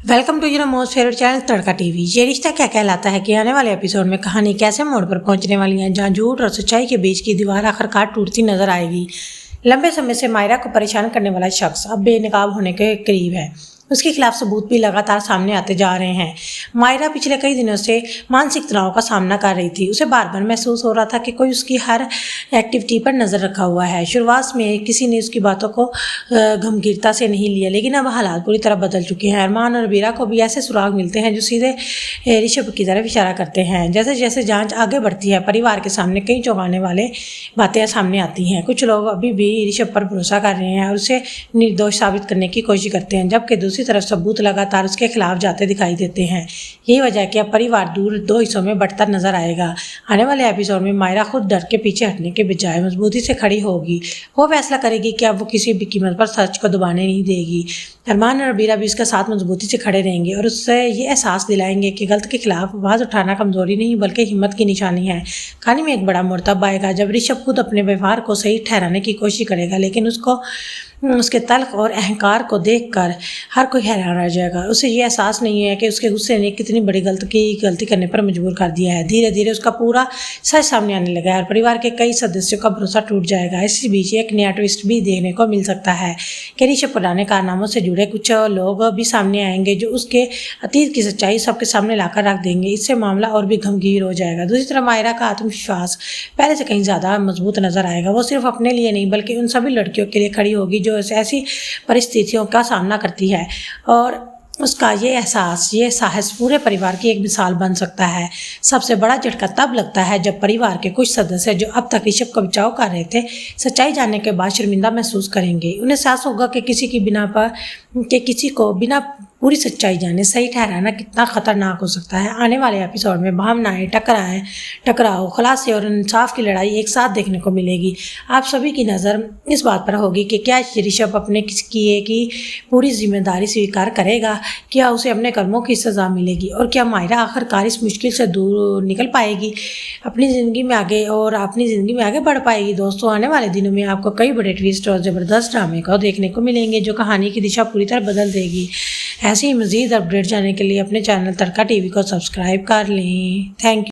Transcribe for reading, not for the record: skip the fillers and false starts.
Welcome to your most favourite channel Tadka TV. ये रिश्ता क्या कहलाता है कि आने वाले एपिसोड में कहानी कैसे मोड़ पर पहुंचने वाली है, जहां झूठ और सच्चाई के बीच की दीवार आखिरकार टूटती नजर आएगी। लंबे समय से मायरा को परेशान करने वाला शख्स अब बेनकाब होने के करीब है। उसके खिलाफ सबूत भी लगातार सामने आते जा रहे हैं। मायरा पिछले कई दिनों से मानसिक तनाव का सामना कर रही थी। उसे बार बार महसूस हो रहा था कि कोई उसकी हर एक्टिविटी पर नज़र रखा हुआ है। शुरुआत में किसी ने उसकी बातों को गंभीरता से नहीं लिया, लेकिन अब हालात पूरी तरह बदल चुके हैं। अरमान और बीरा को भी ऐसे सुराग मिलते हैं जो सीधे ऋषभ की तरफ इशारा करते हैं। जैसे जैसे जांच आगे बढ़ती है, परिवार के सामने कई चौंकाने वाले बातें सामने आती हैं। कुछ लोग अभी भी ऋषभ पर भरोसा कर रहे हैं और उसे निर्दोष साबित करने की कोशिश करते हैं, जबकि दूसरी तरफ सबूत लगातार उसके खिलाफ जाते दिखाई देते हैं। यही वजह है कि अब परिवार दो हिस्सों में बढ़ता नजर आएगा। आने वाले एपिसोड में मायरा खुद डर के पीछे हटने के बजाय मजबूती से खड़ी होगी। वो फैसला करेगी कि अब वो किसी भी कीमत पर सच को दबाने नहीं देगी। अरमान और बीरा भी उसके साथ मजबूती से खड़े रहेंगे और उससे ये एहसास दिलाएंगे कि गलत के खिलाफ आवाज़ उठाना कमजोरी नहीं बल्कि हिम्मत की निशानी है। कहानी में एक बड़ा मोड़ तब आएगा जब ऋषभ खुद अपने व्यवहार को सही ठहराने की कोशिश करेगा, लेकिन उसके तल्ख और अहंकार को देखकर हर कोई हैरान रह जाएगा। उसे ये एहसास नहीं है कि उसके गुस्से ने कितनी बड़ी गलती करने पर मजबूर कर दिया है। धीरे धीरे उसका पूरा सच सामने आने लगा है और परिवार के कई सदस्यों का भरोसा टूट जाएगा। इसी बीच एक नया ट्विस्ट भी देखने को मिल सकता है कि ऋषभ पुराने कारनामों से जुड़े कुछ लोग भी सामने आएंगे जो उसके अतीत की सच्चाई सबके सामने लाकर रख देंगे। इससे मामला और भी गंभीर हो जाएगा। दूसरी तरफ मायरा का आत्मविश्वास पहले से कहीं ज़्यादा मजबूत नजर आएगा। वो सिर्फ अपने लिए नहीं बल्कि उन सभी लड़कियों के लिए खड़ी होगी जो ऐसी परिस्थितियों का सामना करती है, और उसका ये साहस पूरे परिवार की एक मिसाल बन सकता है। सबसे बड़ा झटका तब लगता है जब परिवार के कुछ सदस्य जो अब तक ऋषभ का बचाव कर रहे थे, सच्चाई जानने के बाद शर्मिंदा महसूस करेंगे। उन्हें एहसास होगा कि किसी को बिना पूरी सच्चाई जाने सही ठहराना कितना खतरनाक हो सकता है। आने वाले एपिसोड में भावनाएं, टकराव, खुलासे और इंसाफ की लड़ाई एक साथ देखने को मिलेगी। आप सभी की नज़र इस बात पर होगी कि क्या ऋषभ अपने किए की पूरी जिम्मेदारी स्वीकार करेगा, क्या उसे अपने कर्मों की सज़ा मिलेगी और क्या मायरा आखिरकार इस मुश्किल से दूर निकल पाएगी, अपनी ज़िंदगी में आगे बढ़ पाएगी। दोस्तों, आने वाले दिनों में आपको कई बड़े ट्विस्ट और ज़बरदस्त ड्रामे को देखने को मिलेंगे जो कहानी की दिशा पूरी तरह बदल देगी। ऐसे ही मज़ीद अपडेट जानने के लिए अपने चैनल तड़का टीवी को सब्सक्राइब कर लें। Thank you.